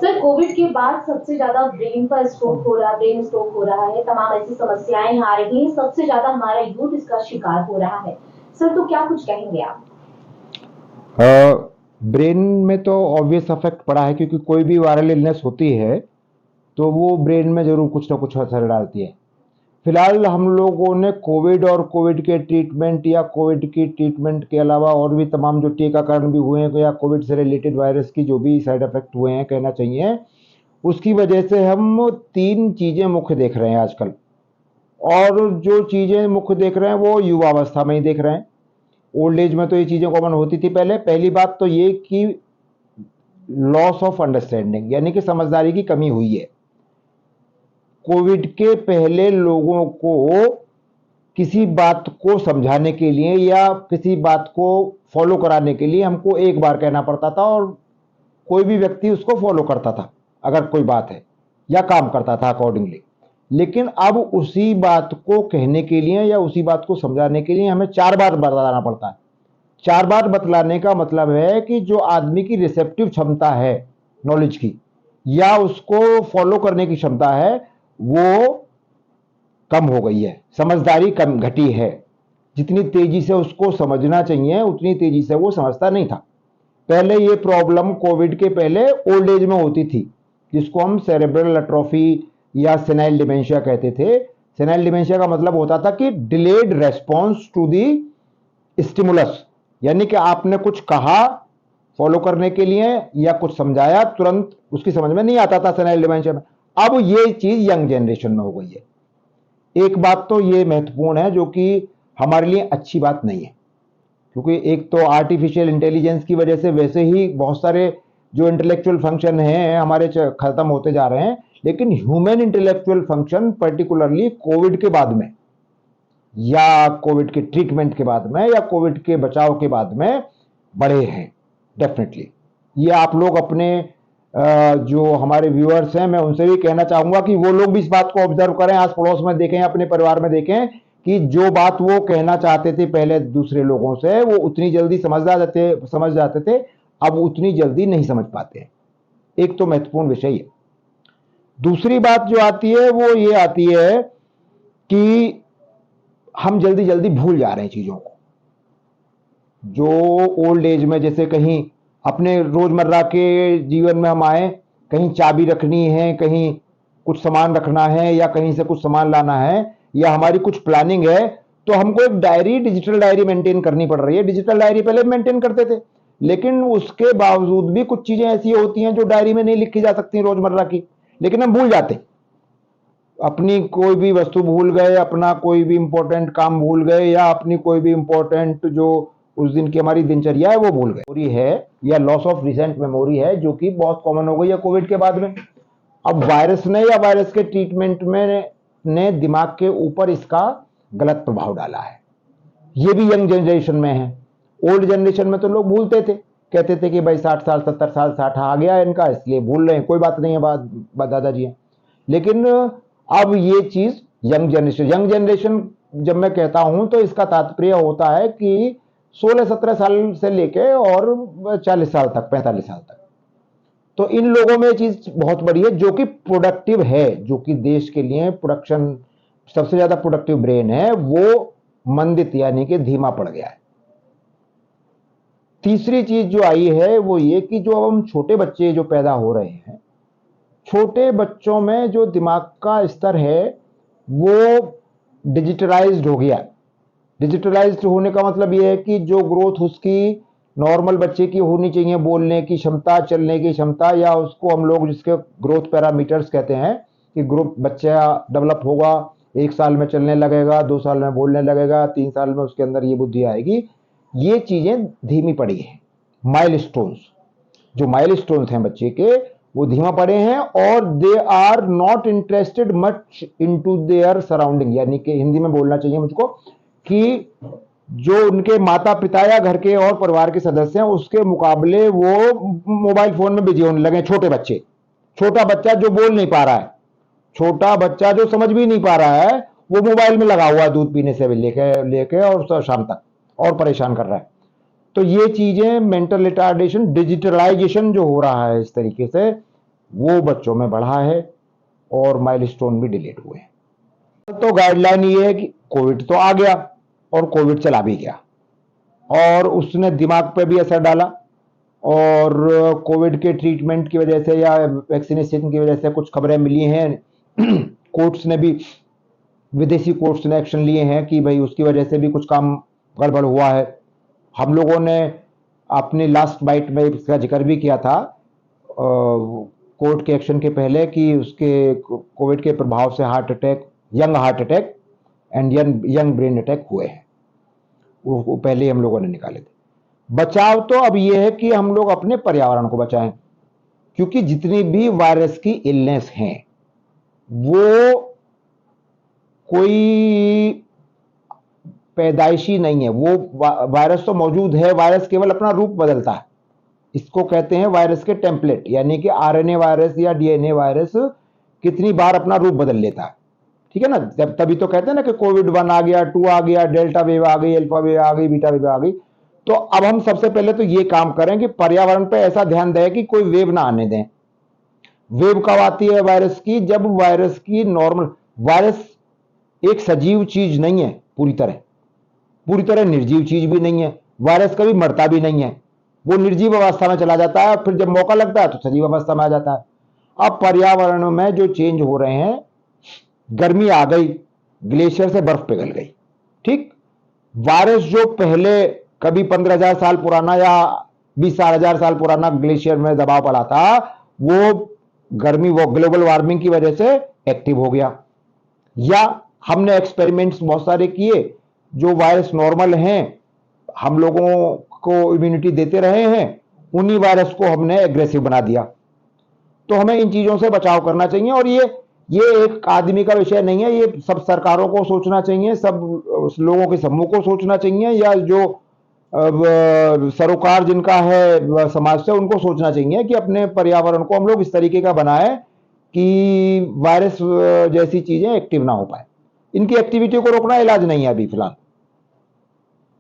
Sir, Covid के बाद सबसे ज्यादा ब्रेन स्ट्रोक हो रहा है, तमाम ऐसी समस्याएं आ रही हैं, सबसे ज्यादा हमारा यूथ इसका शिकार हो रहा है। सर, तो क्या कुछ कहेंगे आप? ब्रेन में तो ऑब्वियस अफेक्ट पड़ा है, क्योंकि कोई भी वायरल इलनेस होती है तो वो ब्रेन में जरूर कुछ ना कुछ असर डालती है। फिलहाल हम लोगों ने कोविड और कोविड के ट्रीटमेंट या कोविड की ट्रीटमेंट के अलावा और भी तमाम जो टीकाकरण भी हुए हैं या कोविड से रिलेटेड वायरस की जो भी साइड इफेक्ट हुए हैं कहना चाहिए, उसकी वजह से हम तीन चीजें मुख्य देख रहे हैं आजकल। और जो चीजें मुख्य देख रहे हैं वो युवावस्था में ही देख रहे हैं। ओल्ड एज में तो ये चीजें कॉमन होती थी पहले। पहली बात तो ये कि लॉस ऑफ अंडरस्टैंडिंग यानी कि समझदारी की कमी हुई है। कोविड के पहले लोगों को किसी बात को समझाने के लिए या किसी बात को फॉलो कराने के लिए हमको एक बार कहना पड़ता था और कोई भी व्यक्ति उसको फॉलो करता था अगर कोई बात है, या काम करता था अकॉर्डिंगली। लेकिन अब उसी बात को कहने के लिए या उसी बात को समझाने के लिए हमें 4 बार बताना पड़ता है। 4 बार बतलाने का मतलब है कि जो आदमी की रिसेप्टिव क्षमता है नॉलेज की या उसको फॉलो करने की क्षमता है वो कम हो गई है, समझदारी कम घटी है। जितनी तेजी से उसको समझना चाहिए उतनी तेजी से वो समझता नहीं था। पहले ये प्रॉब्लम कोविड के पहले ओल्ड एज में होती थी, जिसको हम सेरेब्रल एट्रोफी या सेनाइल डिमेंशिया कहते थे। सेनाइल डिमेंशिया का मतलब होता था कि delayed response to the stimulus, यानी कि आपने कुछ कहा फॉलो करने के लिए या कुछ समझाया, तुरंत उसकी समझ में नहीं आता था सेनाइल डिमेंशिया में। अब ये चीज यंग जनरेशन में हो गई है। एक बात तो ये महत्वपूर्ण है जो कि हमारे लिए अच्छी बात नहीं है, क्योंकि एक तो आर्टिफिशियल इंटेलिजेंस की वजह से वैसे ही बहुत सारे जो इंटेलेक्चुअल फंक्शन हैं हमारे खत्म होते जा रहे हैं। लेकिन human intellectual function particularly Covid के बाद में या कोविड के ट्रीटमेंट के बाद में या कोविड के बचाव के बाद में बढ़े हैं डेफिनेटली। ये आप लोग अपने जो हमारे व्यूअर्स हैं मैं उनसे भी कहना चाहूंगा कि वो लोग भी इस बात को ऑब्जर्व करें, आस पड़ोस में देखें, अपने परिवार में देखें कि जो बात वो कहना चाहते थे पहले दूसरे लोगों से वो उतनी जल्दी समझ जाते थे, अब उतनी जल्दी नहीं समझ पाते। एक तो महत्वपूर्ण विषय है। दूसरी बात जो आती है वो ये आती है कि हम जल्दी जल्दी भूल जा रहे हैं चीजों को। जो ओल्ड एज में जैसे कहीं अपने रोजमर्रा के जीवन में हम आए, कहीं चाबी रखनी है, कहीं कुछ सामान रखना है या कहीं से कुछ सामान लाना है या हमारी कुछ प्लानिंग है, तो हमको एक डायरी, डिजिटल डायरी मेंटेन करनी पड़ रही है। डिजिटल डायरी पहले मेंटेन करते थे, लेकिन उसके बावजूद भी कुछ चीजें ऐसी होती हैं जो डायरी में नहीं लिखी जा सकती रोजमर्रा की, लेकिन हम भूल जाते। अपनी कोई भी वस्तु भूल गए, अपना कोई भी इंपॉर्टेंट काम भूल गए या अपनी कोई भी इंपॉर्टेंट जो उस दिन की हमारी दिनचर्या है वो भूल गए। मेमोरी है या लॉस ऑफ रिसेंट मेमोरी है जो कि बहुत कॉमन हो गई है कोविड के बाद में। अब वायरस ने या वायरस के ट्रीटमेंट में ने दिमाग के ऊपर इसका गलत प्रभाव डाला है। ये भी यंग जनरेशन में है। ओल्ड जनरेशन में तो लोग भूलते थे, कहते थे कि भाई 60 साल 70 साल 60 आ गया इनका इसलिए भूल रहे हैं, कोई बात नहीं है, बात दादाजी है। लेकिन अब ये चीज यंग जनरेशन जब मैं कहता हूं तो इसका तात्पर्य होता है कि 16-17 साल से लेके और 40 साल तक, 45 साल तक। तो इन लोगों में चीज बहुत बड़ी है जो कि प्रोडक्टिव है, जो कि देश के लिए प्रोडक्शन सबसे ज्यादा प्रोडक्टिव ब्रेन है, वो मंदित यानी कि धीमा पड़ गया है। तीसरी चीज जो आई है वो ये कि जो अब हम छोटे बच्चे जो पैदा हो रहे हैं, छोटे बच्चों में जो दिमाग का स्तर है वो डिजिटलाइज्ड हो गया। डिजिटलाइज्ड होने का मतलब ये है कि जो ग्रोथ उसकी नॉर्मल बच्चे की होनी चाहिए, बोलने की क्षमता, चलने की क्षमता, या उसको हम लोग जिसके ग्रोथ पैरामीटर्स कहते हैं कि ग्रोथ बच्चा डेवलप होगा, 1 साल में चलने लगेगा, 2 साल में बोलने लगेगा, 3 साल में उसके अंदर ये बुद्धि आएगी। ये चीजें धीमी पड़ी है। माइलस्टोन्स, जो माइलस्टोन्स हैं बच्चे के वो धीमा पड़े हैं और they are not interested much into their surrounding, यानी कि हिंदी में बोलना चाहिए मुझको कि जो उनके माता पिता या घर के और परिवार के सदस्य हैं उसके मुकाबले वो मोबाइल फोन में बिजी होने लगे। छोटे बच्चे, छोटा बच्चा जो बोल नहीं पा रहा है, छोटा बच्चा जो समझ भी नहीं पा रहा है, वो मोबाइल में लगा हुआ है दूध पीने से लेके लेके और शाम तक, और परेशान कर रहा है। तो ये चीजें मेंटल रिटार्डेशन, डिजिटलाइजेशन जो हो रहा है इस तरीके से, वो बच्चों में बढ़ा है और माइलस्टोन भी डिलीट हुए हैं। तो गाइडलाइन ये है कि कोविड तो आ गया और कोविड चला भी गया और उसने दिमाग पे भी असर डाला और कोविड के ट्रीटमेंट की वजह से या वैक्सीनेशन की वजह से कुछ खबरें मिली हैं कोर्ट्स ने भी, विदेशी कोर्ट्स ने एक्शन लिए हैं कि भाई उसकी वजह से भी कुछ काम गड़बड़ हुआ है। हम लोगों ने अपनी लास्ट बाइट में इसका जिक्र भी किया था कोर्ट के एक्शन के पहले कि उसके कोविड के प्रभाव से young heart attack and young brain attack हुए हैं, वो पहले हम लोगों ने निकाले थे। बचाव तो अब ये है कि हम लोग अपने पर्यावरण को बचाएं, क्योंकि जितनी भी वायरस की इलनेस हैं वो कोई पैदाइशी नहीं है, वो वायरस तो मौजूद है, वायरस केवल अपना रूप बदलता है। इसको कहते हैं वायरस के टेम्पलेट, यानी कि आरएनए वायरस या डीएनए वायरस कितनी बार अपना रूप बदल लेता है, ठीक है ना। तभी तो कहते हैं ना कि कोविड 1 आ गया, 2 आ गया, डेल्टा वेव आ गई, अल्फा वेव आ गई, बीटा वेव आ गई। तो अब हम सबसे पहले तो ये काम करें कि पर्यावरण पे ऐसा ध्यान दें कि कोई वेव ना आने दें। वेव कब आती है वायरस की? जब वायरस की नॉर्मल, वायरस एक सजीव चीज नहीं है, पूरी तरह निर्जीव चीज भी नहीं है। वायरस कभी मरता भी नहीं है, वो निर्जीव अवस्था में चला जाता है, फिर जब मौका लगता है तो सजीव अवस्था में आ जाता है। अब पर्यावरण में जो चेंज हो रहे हैं, गर्मी आ गई, ग्लेशियर से बर्फ पिघल गई, ठीक। वायरस जो पहले कभी 15,000 साल पुराना या 20,000 साल पुराना ग्लेशियर में दबाव पड़ा था, वो गर्मी, वो ग्लोबल वार्मिंग की वजह से एक्टिव हो गया। या हमने एक्सपेरिमेंट्स बहुत सारे किए, जो वायरस नॉर्मल हैं, हम लोगों को इम्यूनिटी देते रहे हैं, उन्हीं वायरस को हमने एग्रेसिव बना दिया। तो हमें इन चीजों से बचाव करना चाहिए और ये एक आदमी का विषय नहीं है, ये सब सरकारों को सोचना चाहिए, सब लोगों के समूह को सोचना चाहिए, या जो सरोकार जिनका है समाज से, उनको सोचना चाहिए कि अपने पर्यावरण को हम लोग इस तरीके का बनाएं कि वायरस जैसी चीजें एक्टिव ना हो पाए। इनकी एक्टिविटी को रोकना इलाज नहीं है अभी फिलहाल।